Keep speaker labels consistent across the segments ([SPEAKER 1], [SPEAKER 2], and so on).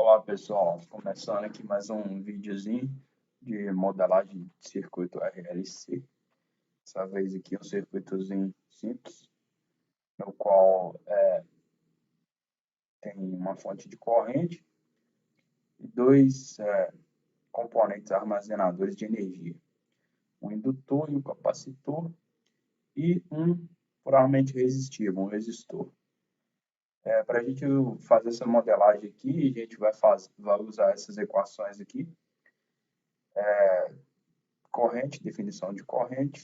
[SPEAKER 1] Olá pessoal, começando aqui mais um videozinho de modelagem de circuito RLC. Dessa vez aqui um circuitozinho simples, no qual tem uma fonte de corrente e dois componentes armazenadores de energia, um indutor e um capacitor e um puramente resistivo, um resistor. Para a gente fazer essa modelagem aqui, a gente vai usar essas equações aqui. Corrente, definição de corrente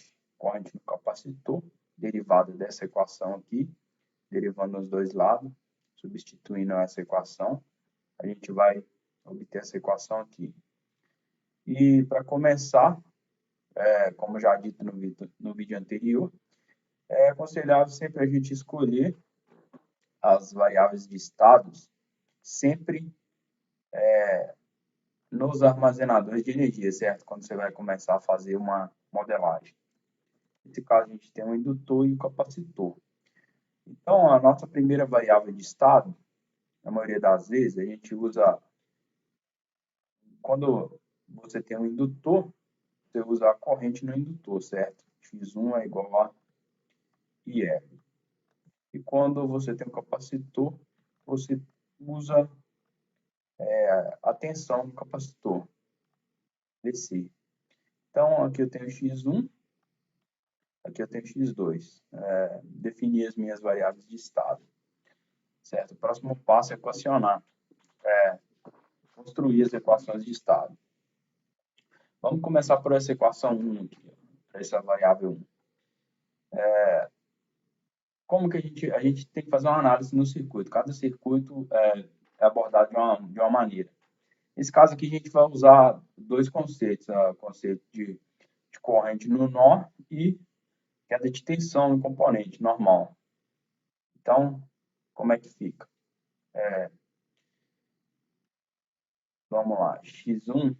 [SPEAKER 1] no capacitor, derivada dessa equação aqui, derivando os dois lados, substituindo essa equação, a gente vai obter essa equação aqui. E para começar, como já dito no vídeo anterior, é aconselhável sempre a gente escolher as variáveis de estados sempre nos armazenadores de energia, certo? Quando você vai começar a fazer uma modelagem. Nesse caso, a gente tem um indutor e um capacitor. Então, a nossa primeira variável de estado, na maioria das vezes, a gente usa... Quando você tem um indutor, você usa a corrente no indutor, certo? X1 é igual a IR. E quando você tem um capacitor, você usa a tensão do capacitor, DC. Então, aqui eu tenho X1, aqui eu tenho X2. Definir as minhas variáveis de estado. Certo? O próximo passo é equacionar. Construir as equações de estado. Vamos começar por essa equação 1 aqui, essa variável 1. Como que a gente tem que fazer uma análise no circuito? Cada circuito é abordado de uma maneira. Nesse caso aqui, a gente vai usar dois conceitos. O conceito de corrente no nó e queda de tensão no componente normal. Então, como é que fica? Vamos lá. X1,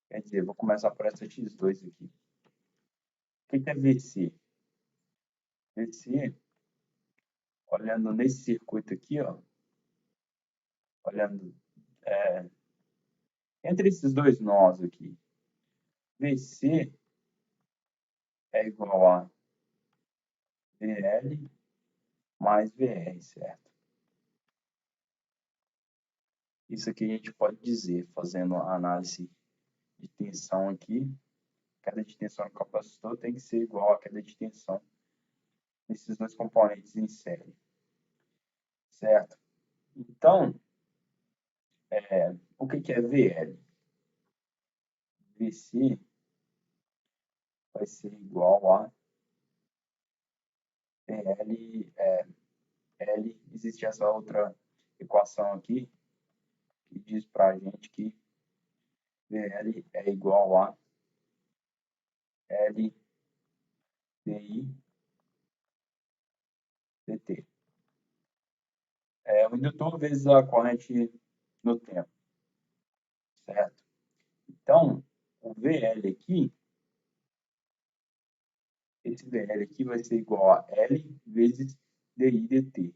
[SPEAKER 1] quer dizer, vou começar por essa X2 aqui. O que é VC? VC, olhando nesse circuito aqui, ó, olhando entre esses dois nós aqui, VC é igual a VL mais VR, certo? Isso aqui a gente pode dizer, fazendo a análise de tensão aqui, a queda de tensão no capacitor tem que ser igual à queda de tensão nesses dois componentes em série, certo? Então, o que é VL? VC vai ser igual a VL, L, existe essa outra equação aqui, que diz para a gente que VL é igual a L DI dt. O indutor vezes a corrente no tempo, certo? Então, o VL aqui, esse VL aqui vai ser igual a L vezes DI dt.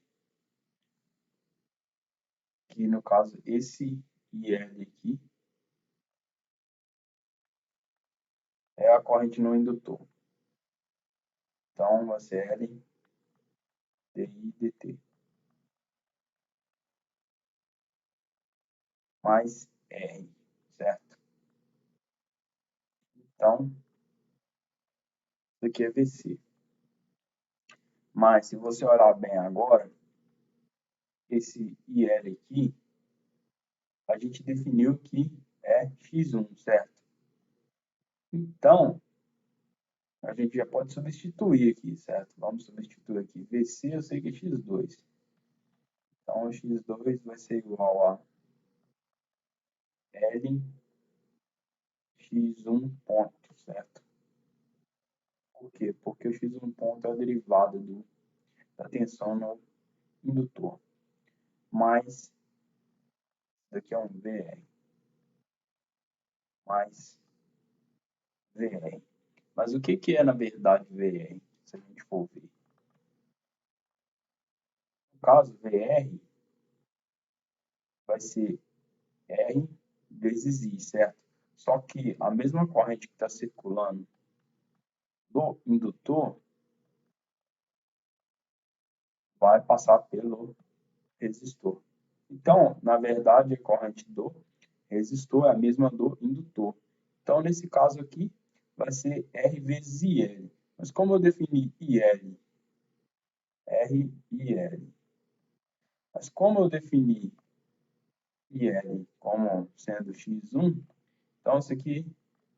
[SPEAKER 1] Que no caso, esse IL aqui é a corrente no indutor. Então, vai ser L DI dt. Mais R, certo? Então, isso aqui é VC. Mas, se você olhar bem agora, esse IL aqui, a gente definiu que é X1, certo? Então, a gente já pode substituir aqui, certo? Vamos substituir aqui. VC eu sei que é X2. Então, X2 vai ser igual a L X1 ponto, certo? Por quê? Porque o X1 ponto é a derivada da tensão no indutor. Mais, isso daqui é um VR. Mais VR. Mas o que é, na verdade, VR? Se a gente for ver. No caso, VR vai ser R vezes I, certo? Só que a mesma corrente que está circulando do indutor vai passar pelo resistor. Então, na verdade, a corrente do resistor é a mesma do indutor. Então, nesse caso aqui, vai ser R vezes IL. Mas como eu defini IL, R e L. Mas como eu defini IL como sendo X1, então isso aqui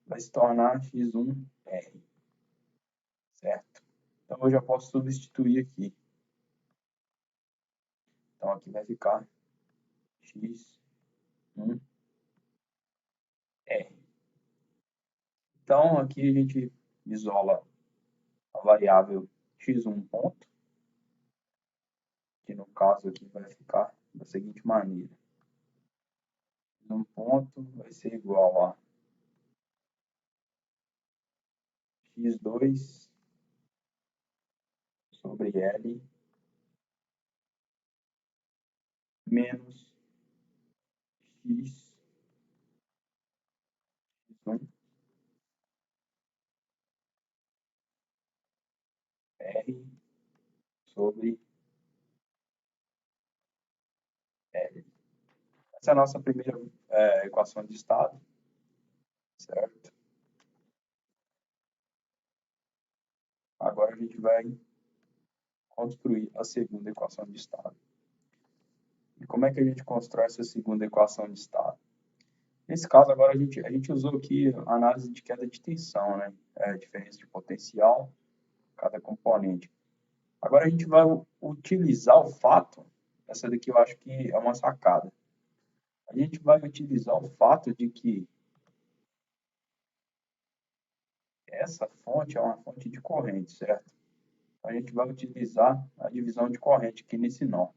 [SPEAKER 1] vai se tornar X1R, certo? Então, eu já posso substituir aqui. Então, aqui vai ficar X1R. Então, aqui a gente isola a variável x1 ponto, que no caso aqui vai ficar da seguinte maneira. x1 ponto vai ser igual a x2 sobre L menos x1 R sobre L. Essa é a nossa primeira equação de estado, certo? Agora a gente vai construir a segunda equação de estado. E como é que a gente constrói essa segunda equação de estado? Nesse caso, agora a gente usou aqui a análise de queda de tensão, né? Diferença de potencial, cada componente. Agora a gente vai utilizar o fato, essa daqui eu acho que é uma sacada. A gente vai utilizar o fato de que essa fonte é uma fonte de corrente, certo? A gente vai utilizar a divisão de corrente aqui nesse nó.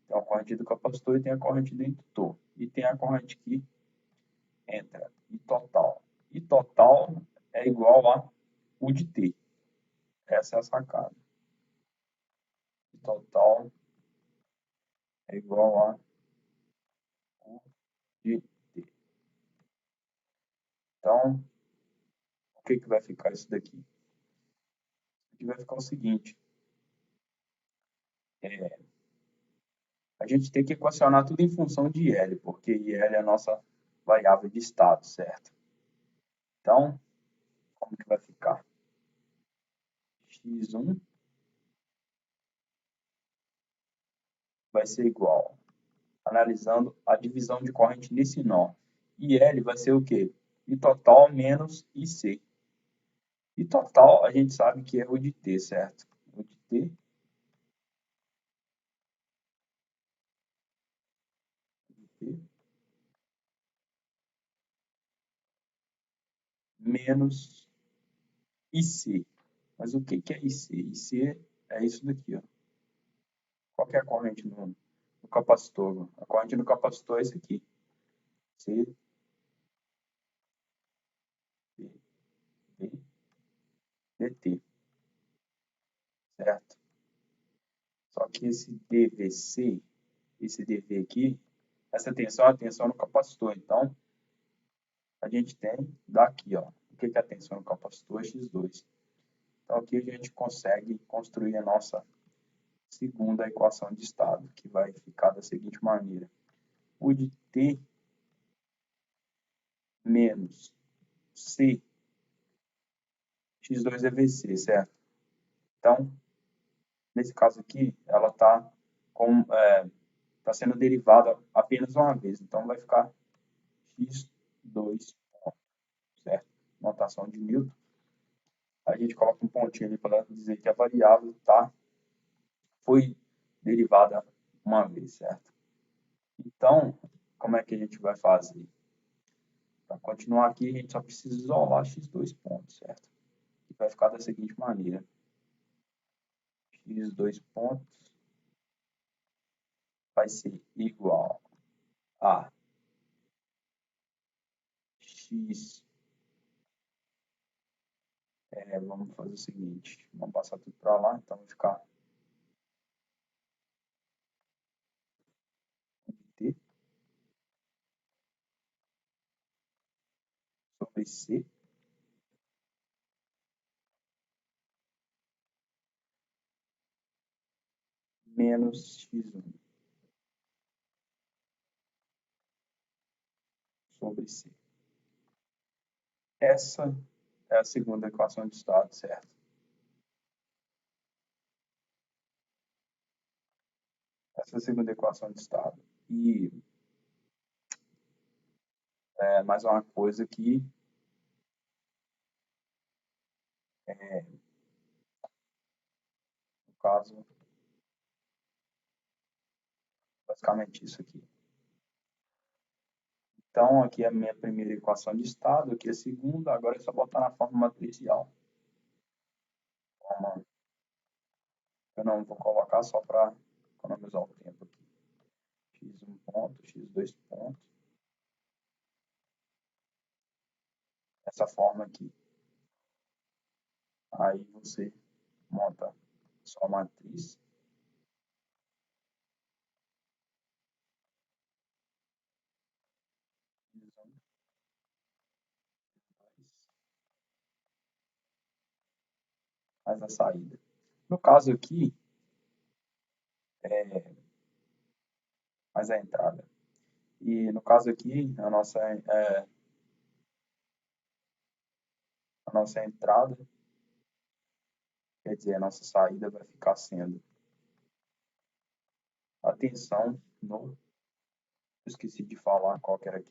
[SPEAKER 1] Tem a corrente do capacitor e tem a corrente do indutor. E tem a corrente que entra, I total. I total é igual a U de T. Essa é a sacada. I total é igual a U de T. Então, o que vai ficar isso daqui? Aqui vai ficar o seguinte. A gente tem que equacionar tudo em função de L, porque IL é a nossa variável de estado, certo? Então, como que vai ficar? X1 vai ser igual, analisando a divisão de corrente nesse nó. IL vai ser o quê? I total menos IC. I total, a gente sabe que é o de T, certo? O de T menos IC. Mas o que é IC? IC é isso daqui, ó. Qual que é a corrente no capacitor? A corrente no capacitor é esse aqui. C, D, D, DT, certo? Só que esse DVC, esse DV aqui, essa tensão é a tensão no capacitor. Então, a gente tem daqui, ó. O que é a tensão no capacitor? X2. Então, aqui a gente consegue construir a nossa segunda equação de estado, que vai ficar da seguinte maneira. U de T menos C, X2 é VC, certo? Então, nesse caso aqui, ela está sendo derivada apenas uma vez. Então, vai ficar x2, certo? Notação de Newton. A gente coloca um pontinho ali para dizer que a variável foi derivada uma vez, certo? Então, como é que a gente vai fazer? Para continuar aqui, a gente só precisa isolar x2 pontos, certo? E vai ficar da seguinte maneira. X2 pontos vai ser igual a x. Vamos fazer o seguinte, vamos passar tudo para lá, então vai ficar sobre C menos x1 sobre C. Essa é a segunda equação de estado, certo? Essa é a segunda equação de estado. E mais uma coisa que no caso, basicamente isso aqui. Então, aqui é a minha primeira equação de estado, aqui é a segunda, agora é só botar na forma matricial. Eu não vou colocar só para economizar o tempo aqui. x1 ponto, x2 ponto. Essa forma aqui. Aí você monta sua matriz. Faz a saída. No caso aqui, faz a entrada. E no caso aqui, a nossa entrada, quer dizer, a nossa saída vai ficar sendo a tensão no... Esqueci de falar qual que era,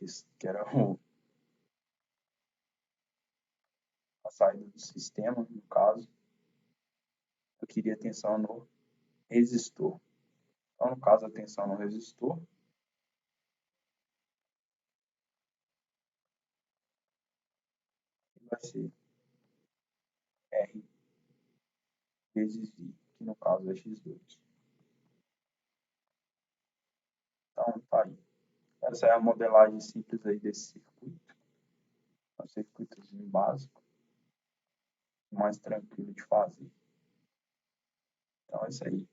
[SPEAKER 1] a saída do sistema, no caso. Eu queria tensão no resistor. Então, no caso, a tensão no resistor vai ser R vezes I, que no caso é X2. Então, tá aí. Essa é a modelagem simples aí desse circuito. É um circuitozinho básico, mais tranquilo de fazer. Então, é isso aí.